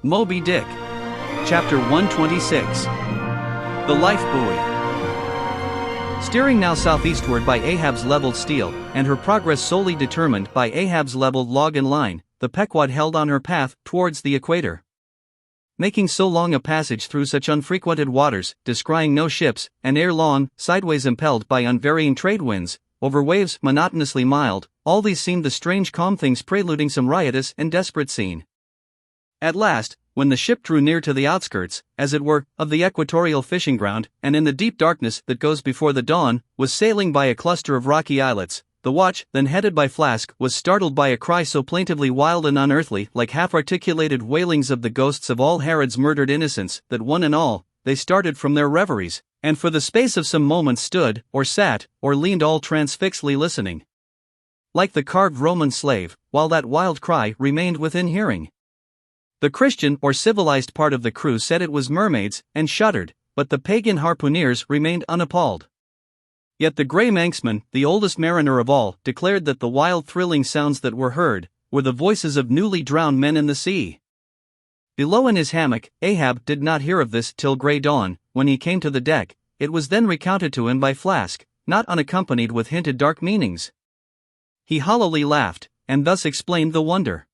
Moby Dick. Chapter 126. The Life Buoy. Steering now southeastward by Ahab's leveled steel, and her progress solely determined by Ahab's leveled log and line, the Pequod held on her path towards the equator. Making so long a passage through such unfrequented waters, descrying no ships, and ere long, sideways impelled by unvarying trade winds, over waves monotonously mild, all these seemed the strange calm things preluding some riotous and desperate scene. At last, when the ship drew near to the outskirts, as it were, of the equatorial fishing ground, and in the deep darkness that goes before the dawn, was sailing by a cluster of rocky islets, the watch, then headed by Flask, was startled by a cry so plaintively wild and unearthly, like half-articulated wailings of the ghosts of all Herod's murdered innocents, that one and all, they started from their reveries, and for the space of some moments stood, or sat, or leaned all transfixedly listening, like the carved Roman slave, while that wild cry remained within hearing. The Christian or civilized part of the crew said it was mermaids, and shuddered, but the pagan harpooneers remained unappalled. Yet the grey Manxman, the oldest mariner of all, declared that the wild thrilling sounds that were heard were the voices of newly drowned men in the sea. Below in his hammock, Ahab did not hear of this till grey dawn, when he came to the deck. It was then recounted to him by Flask, not unaccompanied with hinted dark meanings. He hollowly laughed, and thus explained the wonder.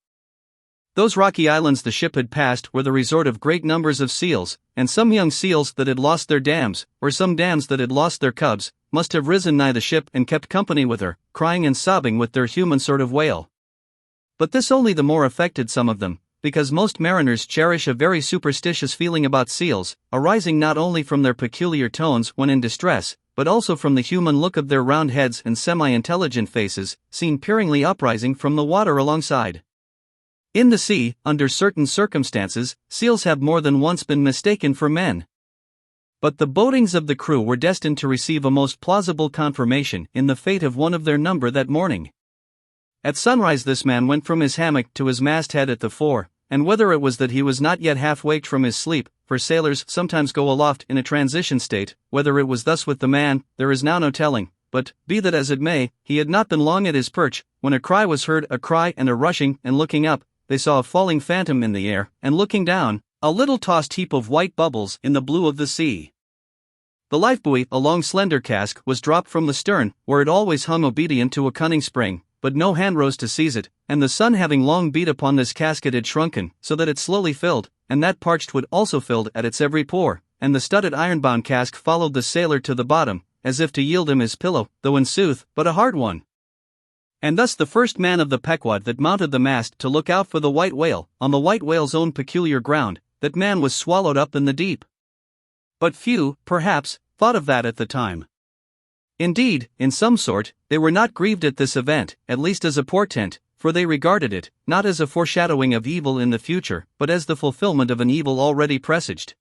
Those rocky islands the ship had passed were the resort of great numbers of seals, and some young seals that had lost their dams, or some dams that had lost their cubs, must have risen nigh the ship and kept company with her, crying and sobbing with their human sort of wail. But this only the more affected some of them, because most mariners cherish a very superstitious feeling about seals, arising not only from their peculiar tones when in distress, but also from the human look of their round heads and semi-intelligent faces, seen peeringly uprising from the water alongside. In the sea, under certain circumstances, seals have more than once been mistaken for men. But the bodings of the crew were destined to receive a most plausible confirmation in the fate of one of their number that morning. At sunrise this man went from his hammock to his masthead at the fore, and whether it was that he was not yet half waked from his sleep, for sailors sometimes go aloft in a transition state, whether it was thus with the man, there is now no telling, but, be that as it may, he had not been long at his perch, when a cry was heard, a cry and a rushing, and looking up, they saw a falling phantom in the air, and looking down, a little tossed heap of white bubbles in the blue of the sea. The lifebuoy, a long slender cask, was dropped from the stern, where it always hung obedient to a cunning spring, but no hand rose to seize it, and the sun having long beat upon this casket had shrunken, so that it slowly filled, and that parched wood also filled at its every pore, and the studded iron-bound cask followed the sailor to the bottom, as if to yield him his pillow, though in sooth, but a hard one. And thus the first man of the Pequod that mounted the mast to look out for the white whale, on the white whale's own peculiar ground, that man was swallowed up in the deep. But few, perhaps, thought of that at the time. Indeed, in some sort, they were not grieved at this event, at least as a portent, for they regarded it, not as a foreshadowing of evil in the future, but as the fulfillment of an evil already presaged.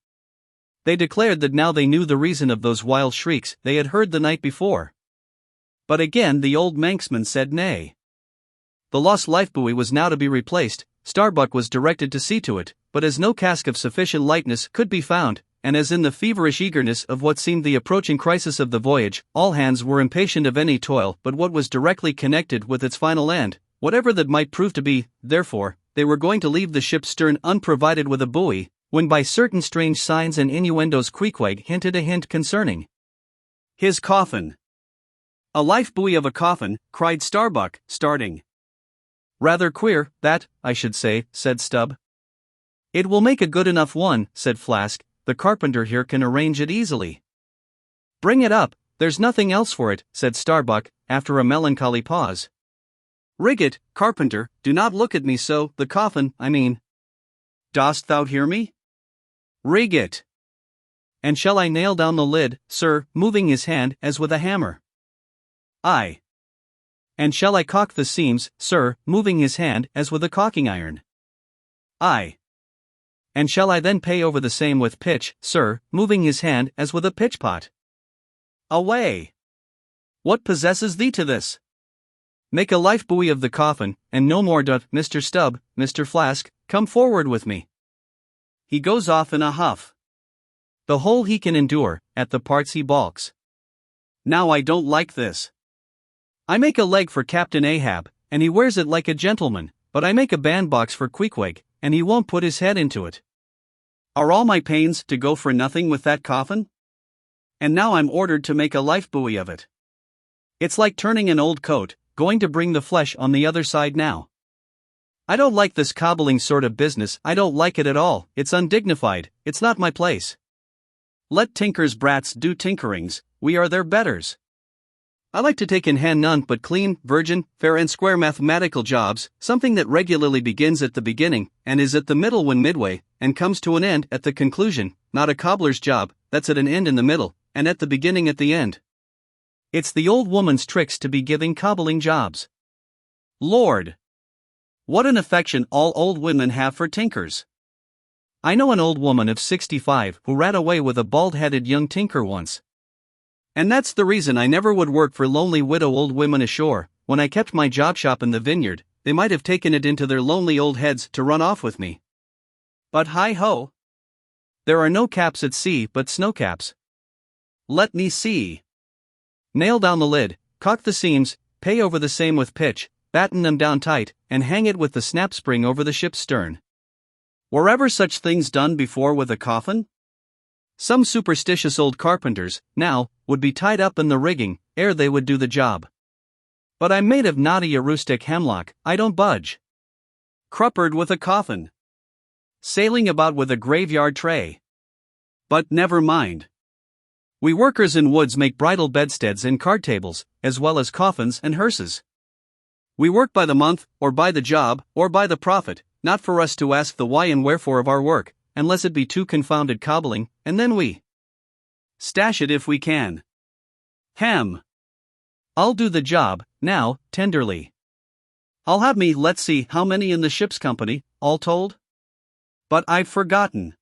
They declared that now they knew the reason of those wild shrieks they had heard the night before. But again the old Manxman said nay. The lost lifebuoy was now to be replaced. Starbuck was directed to see to it, but as no cask of sufficient lightness could be found, and as in the feverish eagerness of what seemed the approaching crisis of the voyage, all hands were impatient of any toil but what was directly connected with its final end, whatever that might prove to be, therefore, they were going to leave the ship's stern unprovided with a buoy, when by certain strange signs and innuendos Pequod hinted a hint concerning his coffin. "A life-buoy of a coffin," cried Starbuck, starting. "Rather queer, that, I should say," said Stubb. "It will make a good enough one," said Flask, "the carpenter here can arrange it easily." "Bring it up, there's nothing else for it," said Starbuck, after a melancholy pause. "Rig it, carpenter, do not look at me so, the coffin, I mean. Dost thou hear me? Rig it. And shall I nail down the lid, sir," moving his hand as with a hammer. "Aye. And shall I caulk the seams, sir," moving his hand as with a caulking iron. "Aye. And shall I then pay over the same with pitch, sir," moving his hand as with a pitch-pot. "Away. What possesses thee to this? Make a life-buoy of the coffin, and no more doth Mr. Stubb, Mr. Flask, come forward with me." He goes off in a huff. The whole he can endure, at the parts he balks. Now I don't like this. I make a leg for Captain Ahab, and he wears it like a gentleman, but I make a bandbox for Pequod, and he won't put his head into it. Are all my pains to go for nothing with that coffin? And now I'm ordered to make a life buoy of it. It's like turning an old coat, going to bring the flesh on the other side now. I don't like this cobbling sort of business, I don't like it at all, it's undignified, it's not my place. Let tinkers' brats do tinkerings, we are their betters. I like to take in hand none but clean, virgin, fair and square mathematical jobs, something that regularly begins at the beginning, and is at the middle when midway, and comes to an end at the conclusion, not a cobbler's job, that's at an end in the middle, and at the beginning at the end. It's the old woman's tricks to be giving cobbling jobs. Lord! What an affection all old women have for tinkers. I know an old woman of 65 who ran away with a bald-headed young tinker once. And that's the reason I never would work for lonely widow old women ashore. When I kept my job shop in the vineyard, they might have taken it into their lonely old heads to run off with me. But hi-ho! There are no caps at sea but snow caps. Let me see. Nail down the lid, caulk the seams, pay over the same with pitch, batten them down tight, and hang it with the snap spring over the ship's stern. Were ever such things done before with a coffin? Some superstitious old carpenters, now, would be tied up in the rigging, ere they would do the job. But I'm made of knotty rustic hemlock, I don't budge. Cruppered with a coffin. Sailing about with a graveyard tray. But never mind. We workers in woods make bridal bedsteads and card tables, as well as coffins and hearses. We work by the month, or by the job, or by the profit, not for us to ask the why and wherefore of our work, unless it be too confounded cobbling, and then we stash it if we can. Hem. I'll do the job, now, tenderly. I'll have me, let's see, how many in the ship's company, all told? But I've forgotten.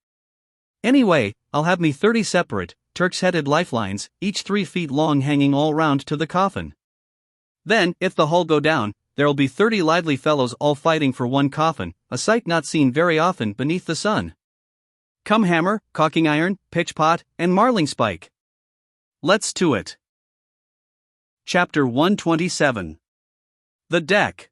Anyway, I'll have me 30 separate, Turk's-headed lifelines, each 3 feet long hanging all round to the coffin. Then, if the hull go down, there'll be 30 lively fellows all fighting for one coffin, a sight not seen very often beneath the sun. Come hammer, caulking iron, pitch pot, and marling spike. Let's to it. Chapter 127. The Deck.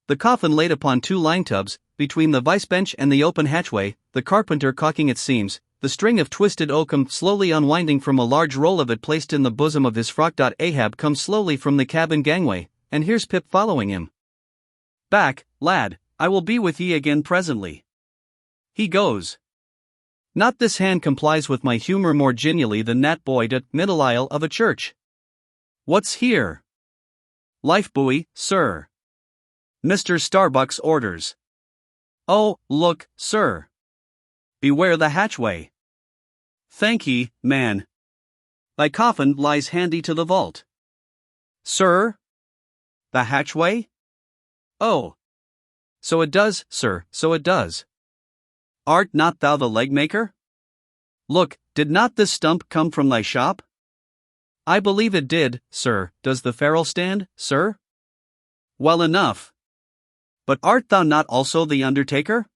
The coffin laid upon 2 line tubs, between the vice bench and the open hatchway, the carpenter caulking its seams, the string of twisted oakum slowly unwinding from a large roll of it placed in the bosom of his frock. Ahab comes slowly from the cabin gangway, and here's Pip following him. Back, lad, I will be with ye again presently. He goes. Not this hand complies with my humor more genially than that boy at middle aisle of a church. What's here? Life buoy, sir. Mr. Starbuck's orders. Oh, look, sir. Beware the hatchway. Thank ye, man. Thy coffin lies handy to the vault. Sir? The hatchway? Oh. So it does, sir, so it does. Art not thou the leg-maker? Look, did not this stump come from thy shop? I believe it did, sir. Does the ferrule stand, sir? Well enough. But art thou not also the undertaker?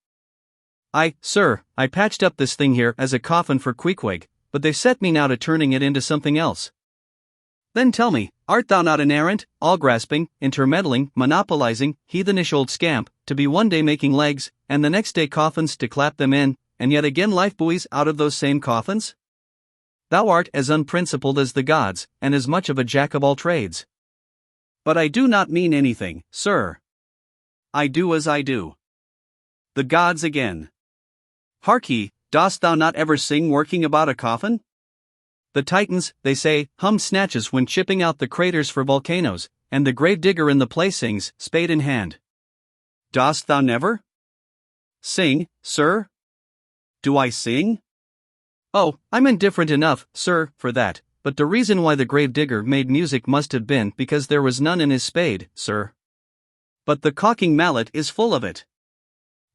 Sir, I patched up this thing here as a coffin for Queequeg, but they've set me now to turning it into something else. Then tell me, art thou not an errant, all-grasping, intermeddling, monopolizing, heathenish old scamp, to be one day making legs, and the next day coffins to clap them in, and yet again life buoys out of those same coffins? Thou art as unprincipled as the gods, and as much of a jack of all trades. But I do not mean anything, sir. I do as I do. The gods again. Hark ye, dost thou not ever sing working about a coffin? The Titans, they say, hum snatches when chipping out the craters for volcanoes, and the grave digger in the play sings, spade in hand. Dost thou never? Sing, sir? Do I sing? Oh, I'm indifferent enough, sir, for that, but the reason why the grave digger made music must have been because there was none in his spade, sir. But the caulking mallet is full of it.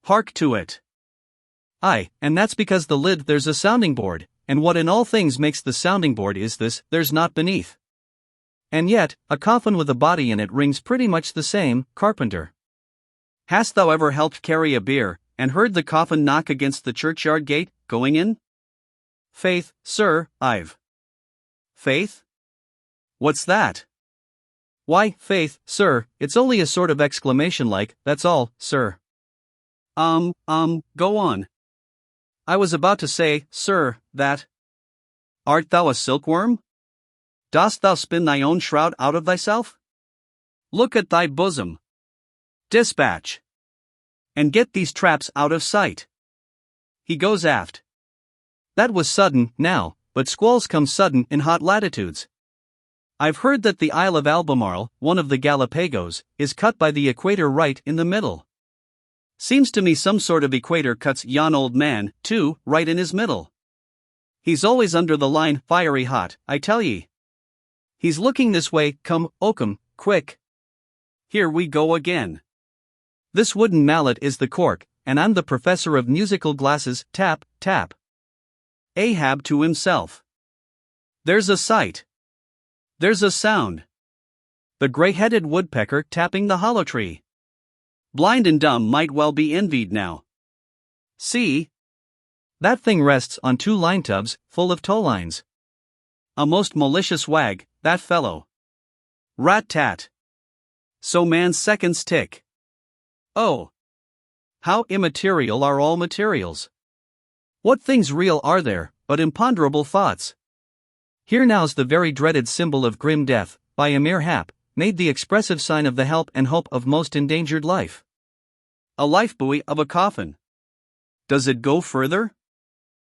Hark to it. Aye, and that's because the lid there's a sounding board, and what in all things makes the sounding board is this, there's not beneath. And yet, a coffin with a body in it rings pretty much the same, carpenter. Hast thou ever helped carry a bier, and heard the coffin knock against the churchyard gate, going in? Faith, sir, I've. Faith? What's that? Why, faith, sir, it's only a sort of exclamation like, that's all, sir. Go on. I was about to say, sir, that. Art thou a silkworm? Dost thou spin thy own shroud out of thyself? Look at thy bosom. Dispatch. And get these traps out of sight. He goes aft. That was sudden, now, but squalls come sudden in hot latitudes. I've heard that the Isle of Albemarle, one of the Galapagos, is cut by the equator right in the middle. Seems to me some sort of equator cuts yon old man, too, right in his middle. He's always under the line, fiery hot, I tell ye. He's looking this way, come, Oakham, quick. Here we go again. This wooden mallet is the cork, and I'm the professor of musical glasses, tap, tap. Ahab to himself. There's a sight. There's a sound. The gray-headed woodpecker tapping the hollow tree. Blind and dumb might well be envied now. See? That thing rests on two line tubs, full of tow lines. A most malicious wag, that fellow. Rat-tat. So man's seconds tick. Oh! How immaterial are all materials. What things real are there, but imponderable thoughts? Here now's the very dreaded symbol of grim death, by a mere hap, made the expressive sign of the help and hope of most endangered life. A life buoy of a coffin. Does it go further?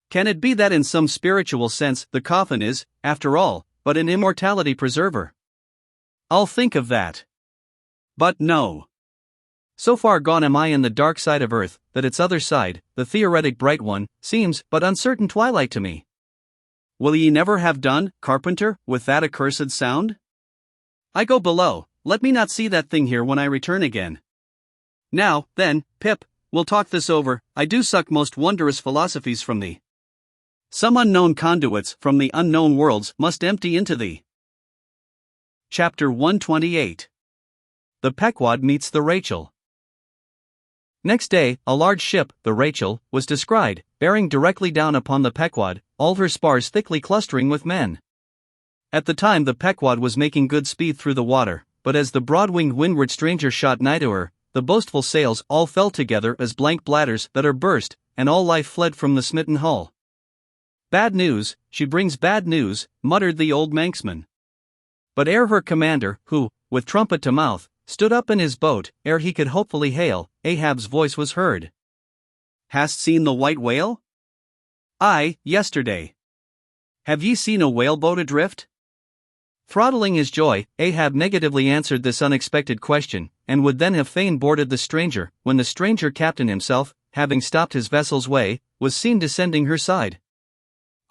Can it be that in some spiritual sense the coffin is, after all, but an immortality preserver? I'll think of that. But no. So far gone am I in the dark side of earth, that its other side, the theoretic bright one, seems but uncertain twilight to me. Will ye never have done, carpenter, with that accursed sound? I go below, let me not see that thing here when I return again. Now, then, Pip, we'll talk this over, I do suck most wondrous philosophies from thee. Some unknown conduits from the unknown worlds must empty into thee. Chapter 128. The Pequod meets the Rachel. Next day, a large ship, the Rachel, was descried, bearing directly down upon the Pequod, all her spars thickly clustering with men. At the time the Pequod was making good speed through the water, but as the broad-winged windward stranger shot nigh to her, the boastful sails all fell together as blank bladders that are burst, and all life fled from the smitten hull. Bad news, she brings bad news, muttered the old manxman. But ere her commander, who, with trumpet to mouth, stood up in his boat, ere he could hopefully hail, Ahab's voice was heard. Hast seen the white whale? Aye, yesterday. Have ye seen a whaleboat adrift? Throttling his joy, Ahab negatively answered this unexpected question, and would then have fain boarded the stranger, when the stranger captain himself, having stopped his vessel's way, was seen descending her side.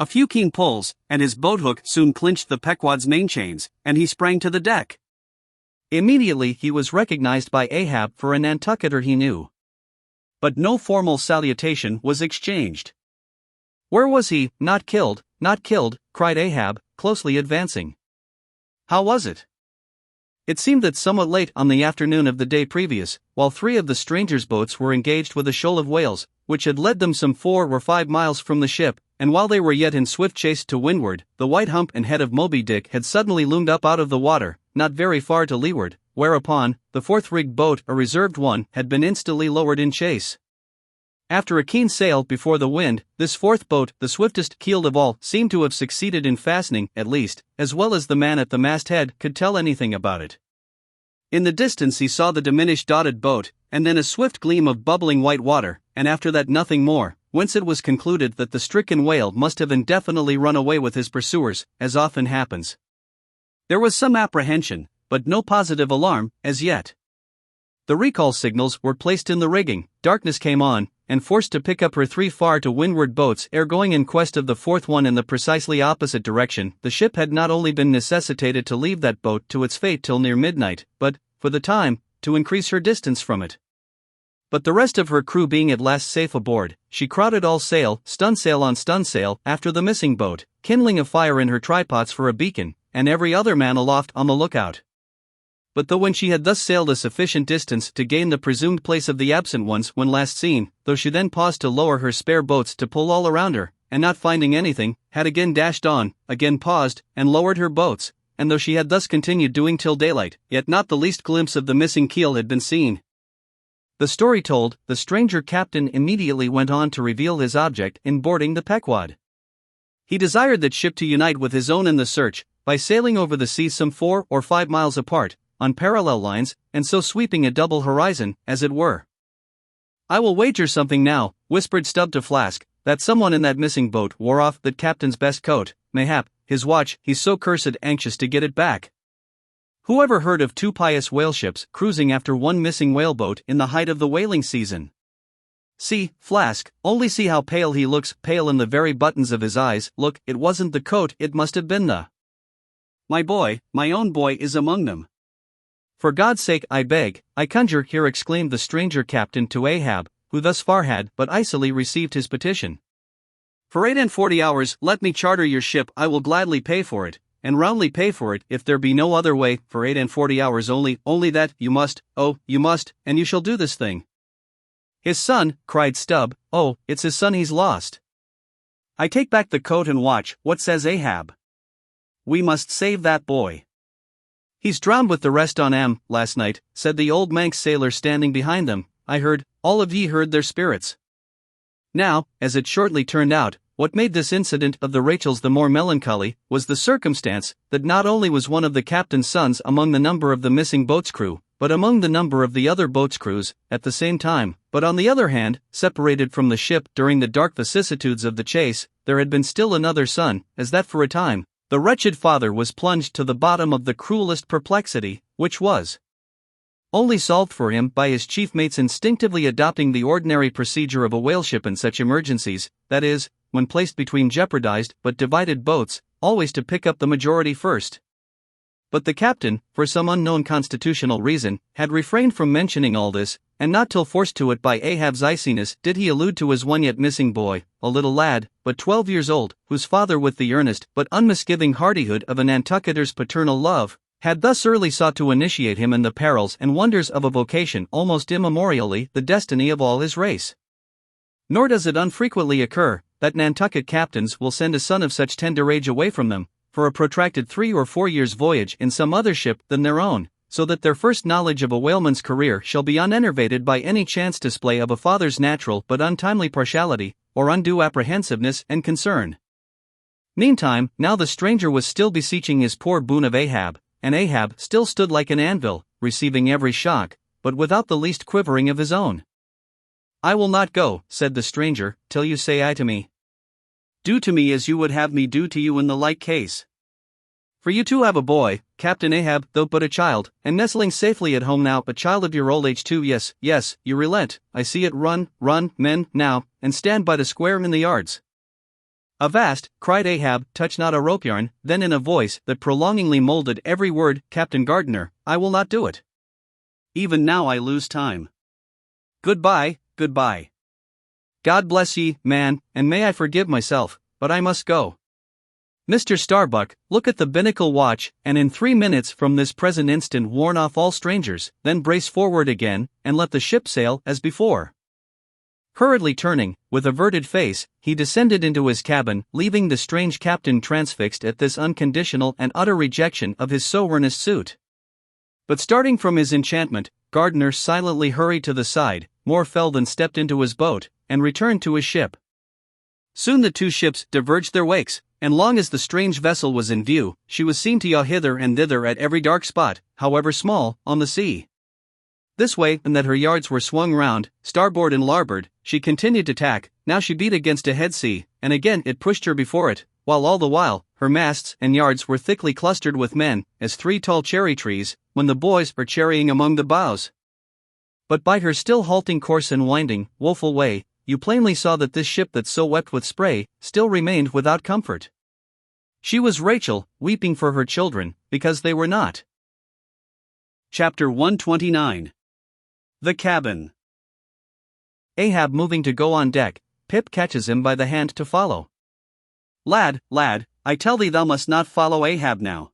A few keen pulls, and his boat-hook soon clinched the Pequod's main-chains, and he sprang to the deck. Immediately he was recognized by Ahab for a Nantucketer he knew. But no formal salutation was exchanged. Where was he? Not killed, cried Ahab, closely advancing. How was it? It seemed that somewhat late on the afternoon of the day previous, while three of the stranger's boats were engaged with a shoal of whales, which had led them some 4 or 5 miles from the ship, and while they were yet in swift chase to windward, the white hump and head of Moby Dick had suddenly loomed up out of the water, not very far to leeward, whereupon, the fourth-rigged boat, a reserved one, had been instantly lowered in chase. After a keen sail before the wind, this fourth boat, the swiftest keeled of all, seemed to have succeeded in fastening, at least, as well as the man at the masthead could tell anything about it. In the distance he saw the diminished dotted boat, and then a swift gleam of bubbling white water, and after that nothing more, whence it was concluded that the stricken whale must have indefinitely run away with his pursuers, as often happens. There was some apprehension, but no positive alarm, as yet. The recall signals were placed in the rigging, darkness came on, and forced to pick up her 3 far to windward boats ere going in quest of the fourth one in the precisely opposite direction. The ship had not only been necessitated to leave that boat to its fate till near midnight, but, for the time, to increase her distance from it. But the rest of her crew being at last safe aboard, she crowded all sail, stunsail on stunsail, after the missing boat, kindling a fire in her trypots for a beacon, and every other man aloft on the lookout. But though when she had thus sailed a sufficient distance to gain the presumed place of the absent ones when last seen, though she then paused to lower her spare boats to pull all around her, and not finding anything, had again dashed on, again paused, and lowered her boats, and though she had thus continued doing till daylight, yet not the least glimpse of the missing keel had been seen. The story told, the stranger captain immediately went on to reveal his object in boarding the Pequod. He desired that ship to unite with his own in the search, by sailing over the sea some 4 or 5 miles apart, on parallel lines, and so sweeping a double horizon, as it were. "I will wager something now," whispered Stubb to Flask, "that someone in that missing boat wore off that captain's best coat, mayhap, his watch, he's so cursed anxious to get it back." Who ever heard of 2 pious whale ships cruising after one missing whaleboat in the height of the whaling season? "See, Flask, only see how pale he looks, pale in the very buttons of his eyes. Look, it wasn't the coat, it must have been the—" "My boy, my own boy is among them. For God's sake, I beg, I conjure," here exclaimed the stranger captain to Ahab, who thus far had but icily received his petition. "For 48 hours, let me charter your ship. I will gladly pay for it, and roundly pay for it, if there be no other way. For 48 hours only that, you must, oh, you must, and you shall do this thing." "His son," cried Stubb, "oh, it's his son he's lost." "I take back the coat and watch. What says Ahab?" "We must save that boy." "He's drowned with the rest on last night," said the old Manx sailor standing behind them. "I heard, all of ye heard their spirits." Now, as it shortly turned out, what made this incident of the Rachels the more melancholy, was the circumstance, that not only was one of the captain's sons among the number of the missing boat's crew, but among the number of the other boat's crews, at the same time, but on the other hand, separated from the ship during the dark vicissitudes of the chase, there had been still another son, as that for a time, the wretched father was plunged to the bottom of the cruelest perplexity, which was only solved for him by his chief mate's instinctively adopting the ordinary procedure of a whaleship in such emergencies, that is, when placed between jeopardized but divided boats, always to pick up the majority first. But the captain, for some unknown constitutional reason, had refrained from mentioning all this, and not till forced to it by Ahab's iciness did he allude to his one yet missing boy, a little lad, but 12 years old, whose father, with the earnest but unmisgiving hardihood of a Nantucketer's paternal love, had thus early sought to initiate him in the perils and wonders of a vocation almost immemorially the destiny of all his race. Nor does it unfrequently occur that Nantucket captains will send a son of such tender age away from them, for a protracted 3 or 4 years' voyage in some other ship than their own, so that their first knowledge of a whaleman's career shall be unenervated by any chance display of a father's natural but untimely partiality, or undue apprehensiveness and concern. Meantime, now the stranger was still beseeching his poor boon of Ahab, and Ahab still stood like an anvil, receiving every shock, but without the least quivering of his own. "I will not go," said the stranger, "till you say aye to me. Do to me as you would have me do to you in the like case. For you too have a boy, Captain Ahab, though but a child, and nestling safely at home now, a child of your old age too. Yes, you relent, I see it. Run, men, now, and stand by the square in the yards." "Avast," cried Ahab, "touch not a rope yarn." Then in a voice that prolongingly molded every word, "Captain Gardiner, I will not do it. Even now I lose time. Goodbye. God bless ye, man, and may I forgive myself, but I must go. Mr. Starbuck, look at the binnacle watch, and in 3 minutes from this present instant warn off all strangers, then brace forward again, and let the ship sail as before." Hurriedly turning, with averted face, he descended into his cabin, leaving the strange captain transfixed at this unconditional and utter rejection of his so earnest suit. But starting from his enchantment, Gardiner silently hurried to the side, more fell than stepped into his boat, and returned to his ship. Soon the two ships diverged their wakes, and long as the strange vessel was in view, she was seen to yaw hither and thither at every dark spot, however small, on the sea. This way and that her yards were swung round, starboard and larboard, she continued to tack. Now she beat against a head sea, and again it pushed her before it, while all the while, her masts and yards were thickly clustered with men, as 3 tall cherry trees, when the boys are cherrying among the boughs. But by her still halting course and winding, woeful way, you plainly saw that this ship that so wept with spray, still remained without comfort. She was Rachel, weeping for her children, because they were not. Chapter 129. The Cabin. Ahab moving to go on deck, Pip catches him by the hand to follow. Lad, I tell thee thou must not follow Ahab now.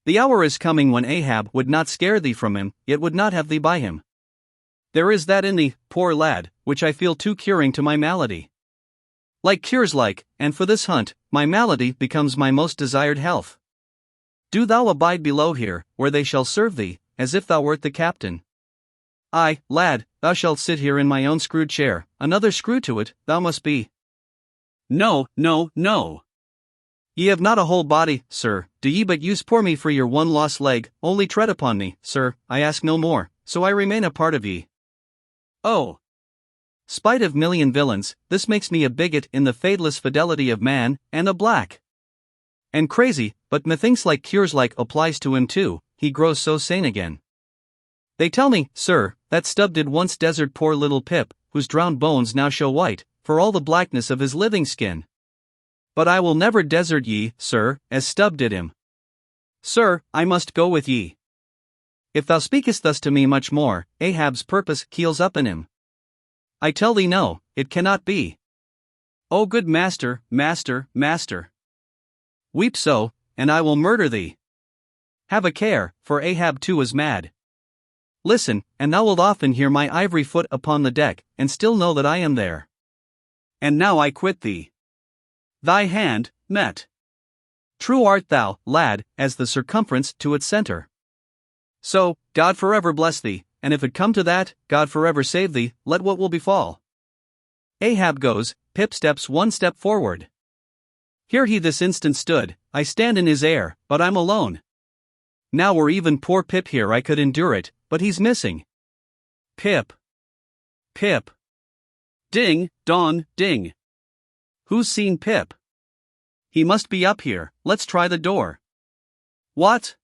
The hour is coming when Ahab would not scare thee from him, yet would not have thee by him. There is that in thee, poor lad, which I feel too curing to my malady. Like cures like, and for this hunt, my malady becomes my most desired health. Do thou abide below here, where they shall serve thee, as if thou wert the captain. "Aye, lad, thou shalt sit here in my own screwed chair, another screw to it, thou must be." "No, no, no. Ye have not a whole body, sir, do ye but use poor me for your one lost leg, only tread upon me, sir, I ask no more, so I remain a part of ye." "Oh. Spite of million villains, this makes me a bigot in the fadeless fidelity of man, and a black. And crazy, but methinks like cures like applies to him too, he grows so sane again. They tell me, sir, that Stubb did once desert poor little Pip, whose drowned bones now show white, for all the blackness of his living skin. But I will never desert ye, sir, as Stubb did him. Sir, I must go with ye. If thou speakest thus to me much more, Ahab's purpose keels up in him. I tell thee no, it cannot be. O good master, master, master. Weep so, and I will murder thee. Have a care, for Ahab too is mad. Listen, and thou wilt often hear my ivory foot upon the deck, and still know that I am there. And now I quit thee. Thy hand, met. True art thou, lad, as the circumference to its center. So, God forever bless thee, and if it come to that, God forever save thee, let what will befall. Ahab goes, Pip steps one step forward. Here he this instant stood, I stand in his air, but I'm alone. Now were even poor Pip here I could endure it, but he's missing. Pip. Pip. Ding, dong, ding. Who's seen Pip? He must be up here, let's try the door. What?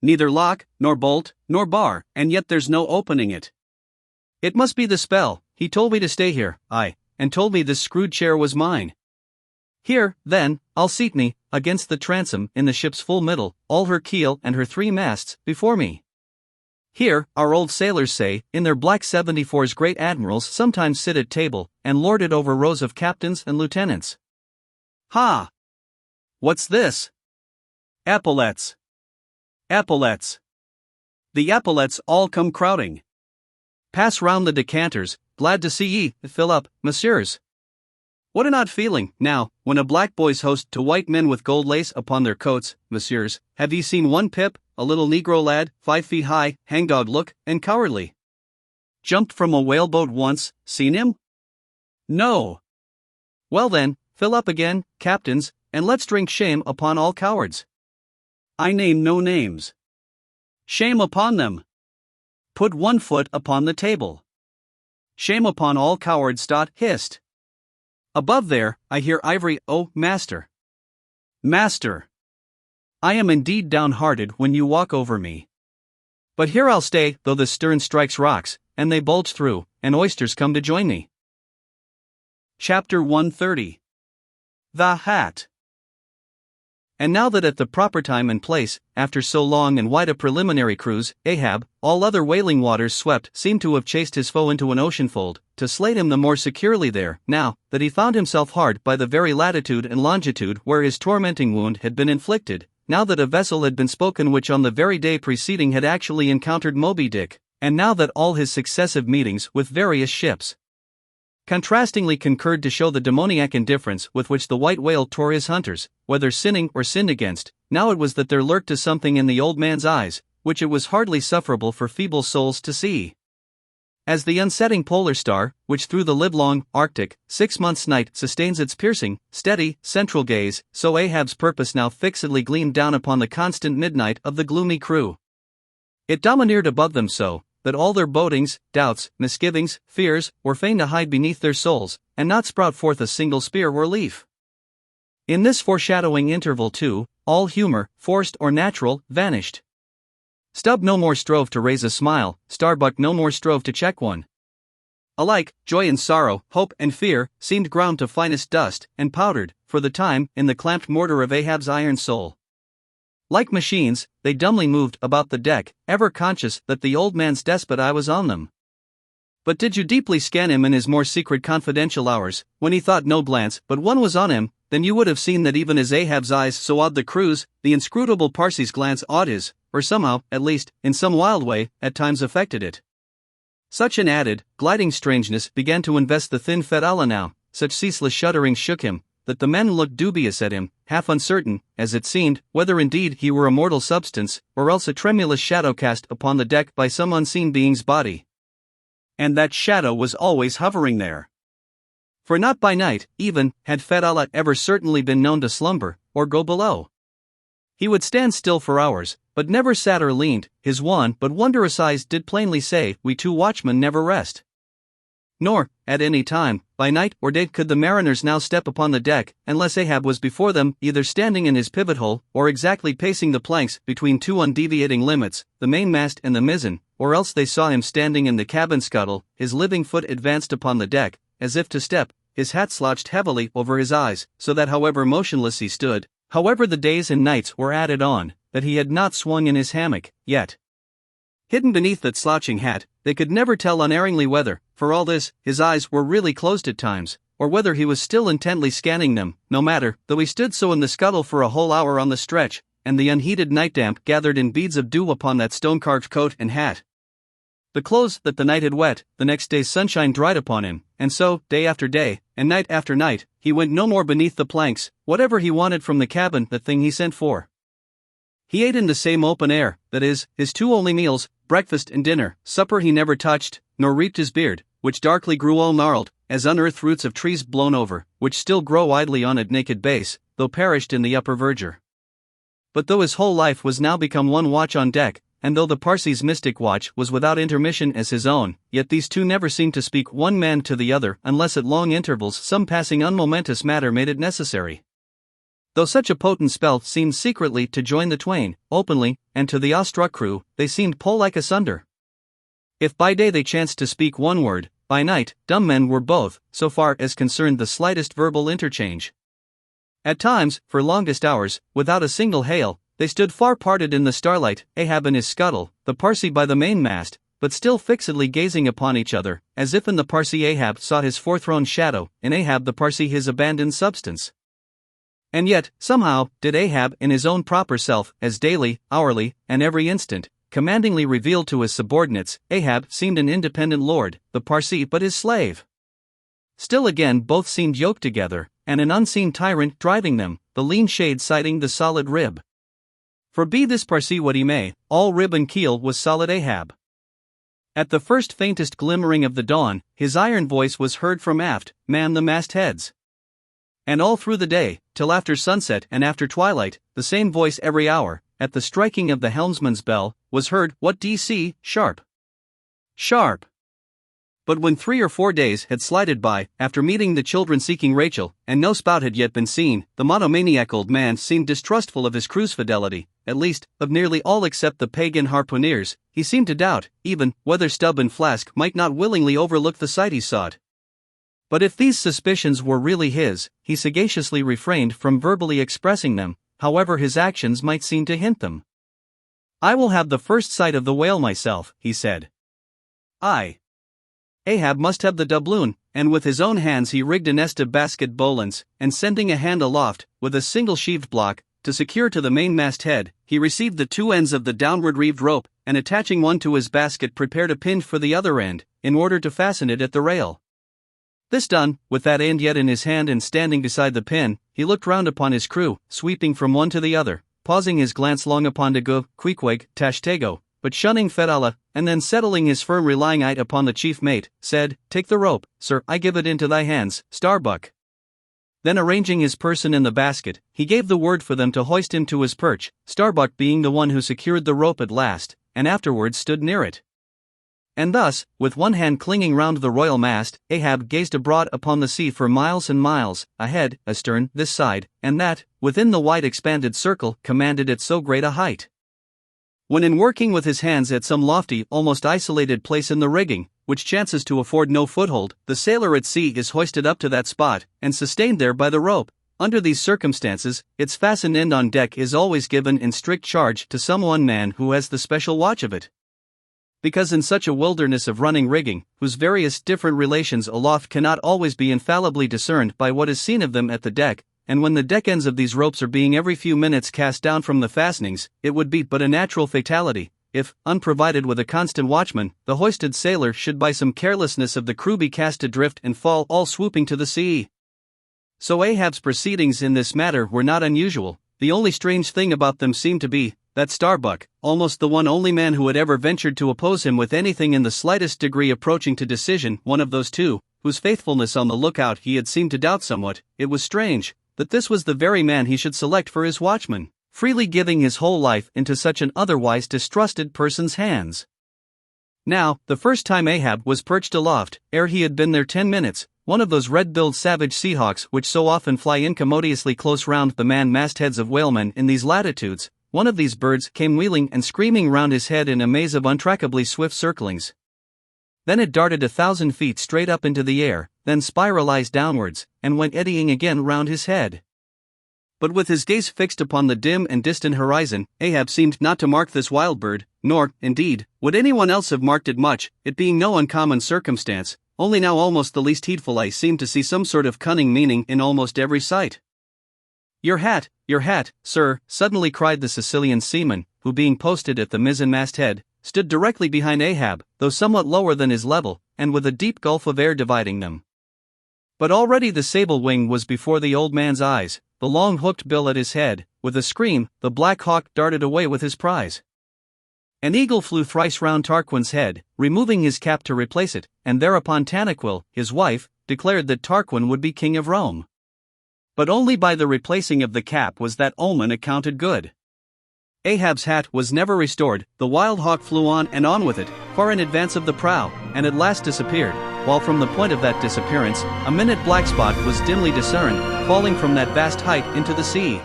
Neither lock, nor bolt, nor bar, and yet there's no opening it. It must be the spell, he told me to stay here, aye, and told me this screwed chair was mine. Here, then, I'll seat me, against the transom, in the ship's full middle, all her keel and her 3 masts, before me. Here, our old sailors say, in their black 74s great admirals sometimes sit at table, and lord it over rows of captains and lieutenants. Ha! What's this? Epaulettes. Epaulettes. The epaulettes all come crowding. Pass round the decanters, glad to see ye, fill up, messieurs. What an odd feeling, now, when a black boy's host to white men with gold lace upon their coats, messieurs, have ye seen one Pip, a little negro lad, 5 feet high, hangdog look, and cowardly? Jumped from a whaleboat once, seen him? No. Well then, fill up again, captains, and let's drink shame upon all cowards. I name no names. Shame upon them. Put one foot upon the table. Shame upon all cowards. Hist. Above there, I hear ivory, oh, master. Master. I am indeed downhearted when you walk over me. But here I'll stay, though the stern strikes rocks, and they bulge through, and oysters come to join me. Chapter 130. The Hat. And now that at the proper time and place, after so long and wide a preliminary cruise, Ahab, all other wailing waters swept, seemed to have chased his foe into an ocean-fold, to slay him the more securely there, now that he found himself hard by the very latitude and longitude where his tormenting wound had been inflicted, now that a vessel had been spoken which on the very day preceding had actually encountered Moby Dick, and now that all his successive meetings with various ships contrastingly concurred to show the demoniac indifference with which the white whale tore his hunters, whether sinning or sinned against, now it was that there lurked a something in the old man's eyes, which it was hardly sufferable for feeble souls to see. As the unsetting polar star, which through the livelong, Arctic, 6 months' night sustains its piercing, steady, central gaze, so Ahab's purpose now fixedly gleamed down upon the constant midnight of the gloomy crew. It domineered above them so, that all their bodings, doubts, misgivings, fears, were fain to hide beneath their souls, and not sprout forth a single spear or leaf. In this foreshadowing interval too, all humor, forced or natural, vanished. Stubb no more strove to raise a smile, Starbuck no more strove to check one. Alike, joy and sorrow, hope and fear, seemed ground to finest dust, and powdered, for the time, in the clamped mortar of Ahab's iron soul. Like machines, they dumbly moved about the deck, ever conscious that the old man's despot eye was on them. But did you deeply scan him in his more secret confidential hours, when he thought no glance but one was on him, then you would have seen that even as Ahab's eyes so awed the crew's, the inscrutable Parsi's glance awed his, or somehow, at least, in some wild way, at times affected it. Such an added, gliding strangeness began to invest the thin-fed Allah now, such ceaseless shudderings shook him, that the men looked dubious at him, half uncertain, as it seemed, whether indeed he were a mortal substance, or else a tremulous shadow cast upon the deck by some unseen being's body. And that shadow was always hovering there. For not by night, even, had Fedallah ever certainly been known to slumber, or go below. He would stand still for hours, but never sat or leaned. His wan but wondrous eyes did plainly say, "We two watchmen never rest." Nor, at any time, by night or day, could the mariners now step upon the deck, unless Ahab was before them, either standing in his pivot hole, or exactly pacing the planks between two undeviating limits, the mainmast and the mizzen, or else they saw him standing in the cabin scuttle, his living foot advanced upon the deck, as if to step, his hat slouched heavily over his eyes, so that however motionless he stood, however the days and nights were added on, that he had not swung in his hammock, yet. Hidden beneath that slouching hat, they could never tell unerringly whether, for all this, his eyes were really closed at times, or whether he was still intently scanning them. No matter, though he stood so in the scuttle for a whole hour on the stretch, and the unheated night damp gathered in beads of dew upon that stone-carved coat and hat. The clothes that the night had wet, the next day's sunshine dried upon him, and so, day after day, and night after night, he went no more beneath the planks. Whatever he wanted from the cabin, the thing he sent for. He ate in the same open air, that is, his two only meals, breakfast and dinner. Supper he never touched, nor reaped his beard, which darkly grew all gnarled, as unearthed roots of trees blown over, which still grow idly on a naked base, though perished in the upper verdure. But though his whole life was now become one watch on deck, and though the Parsi's mystic watch was without intermission as his own, yet these two never seemed to speak one man to the other unless at long intervals some passing unmomentous matter made it necessary. Though such a potent spell seemed secretly to join the twain, openly, and to the awe-struck crew, they seemed pole-like asunder. If by day they chanced to speak one word, by night, dumb men were both, so far as concerned the slightest verbal interchange. At times, for longest hours, without a single hail, they stood far parted in the starlight, Ahab in his scuttle, the Parsi by the mainmast, but still fixedly gazing upon each other, as if in the Parsi Ahab sought his forethrown shadow, in Ahab the Parsi his abandoned substance. And yet, somehow, did Ahab in his own proper self, as daily, hourly, and every instant, commandingly revealed to his subordinates, Ahab seemed an independent lord, the Parsi but his slave. Still again both seemed yoked together, and an unseen tyrant driving them, the lean shade sighting the solid rib. For be this Parsi what he may, all rib and keel was solid Ahab. At the first faintest glimmering of the dawn, his iron voice was heard from aft, "Man the mastheads." And all through the day, till after sunset and after twilight, the same voice every hour, at the striking of the helmsman's bell, was heard, "What d'ye see, sharp? Sharp." But when 3 or 4 days had slided by, after meeting the children seeking Rachel, and no spout had yet been seen, the monomaniac old man seemed distrustful of his crew's fidelity, at least, of nearly all except the pagan harpooneers. He seemed to doubt, even, whether Stubb and Flask might not willingly overlook the sight he sought. But if these suspicions were really his, he sagaciously refrained from verbally expressing them, however his actions might seem to hint them. "I will have the first sight of the whale myself," he said. Ahab must have the doubloon, and with his own hands he rigged a nest of basket bowlines, and sending a hand aloft, with a single sheaved block, to secure to the mainmast head, he received the 2 ends of the downward reeved rope, and attaching one to his basket prepared a pin for the other end, in order to fasten it at the rail. This done, with that end yet in his hand and standing beside the pin, he looked round upon his crew, sweeping from one to the other, pausing his glance long upon Dagu, Queequeg, Tashtego, but shunning Fedallah, and then settling his firm relying eye upon the chief mate, said, "Take the rope, sir, I give it into thy hands, Starbuck." Then arranging his person in the basket, he gave the word for them to hoist him to his perch, Starbuck being the one who secured the rope at last, and afterwards stood near it. And thus, with one hand clinging round the royal mast, Ahab gazed abroad upon the sea for miles and miles, ahead, astern, this side, and that, within the wide expanded circle commanded at so great a height. When in working with his hands at some lofty, almost isolated place in the rigging, which chances to afford no foothold, the sailor at sea is hoisted up to that spot, and sustained there by the rope. Under these circumstances, its fastened end on deck is always given in strict charge to some one man who has the special watch of it. Because in such a wilderness of running rigging, whose various different relations aloft cannot always be infallibly discerned by what is seen of them at the deck, and when the deck ends of these ropes are being every few minutes cast down from the fastenings, it would be but a natural fatality, if, unprovided with a constant watchman, the hoisted sailor should by some carelessness of the crew be cast adrift and fall all swooping to the sea. So Ahab's proceedings in this matter were not unusual. The only strange thing about them seemed to be, that Starbuck, almost the only man who had ever ventured to oppose him with anything in the slightest degree approaching to decision, one of those two, whose faithfulness on the lookout he had seemed to doubt somewhat. It was strange that this was the very man he should select for his watchman, freely giving his whole life into such an otherwise distrusted person's hands. Now, the first time Ahab was perched aloft, ere he had been there 10 minutes, one of those red-billed savage seahawks which so often fly incommodiously close round the man-mastheads of whalemen in these latitudes, one of these birds came wheeling and screaming round his head in a maze of untrackably swift circlings. Then it darted 1,000 feet straight up into the air, then spiralized downwards, and went eddying again round his head. But with his gaze fixed upon the dim and distant horizon, Ahab seemed not to mark this wild bird, nor, indeed, would anyone else have marked it much, it being no uncommon circumstance, only now almost the least heedful eye seemed to see some sort of cunning meaning in almost every sight. Your hat, sir," suddenly cried the Sicilian seaman, who being posted at the mizzen-mast head, stood directly behind Ahab, though somewhat lower than his level, and with a deep gulf of air dividing them. But already the sable wing was before the old man's eyes, the long hooked bill at his head. With a scream, the black hawk darted away with his prize. An eagle flew thrice round Tarquin's head, removing his cap to replace it, and thereupon Tanaquil, his wife, declared that Tarquin would be king of Rome. But only by the replacing of the cap was that omen accounted good. Ahab's hat was never restored. The wild hawk flew on and on with it, far in advance of the prow, and at last disappeared, while from the point of that disappearance, a minute black spot was dimly discerned, falling from that vast height into the sea.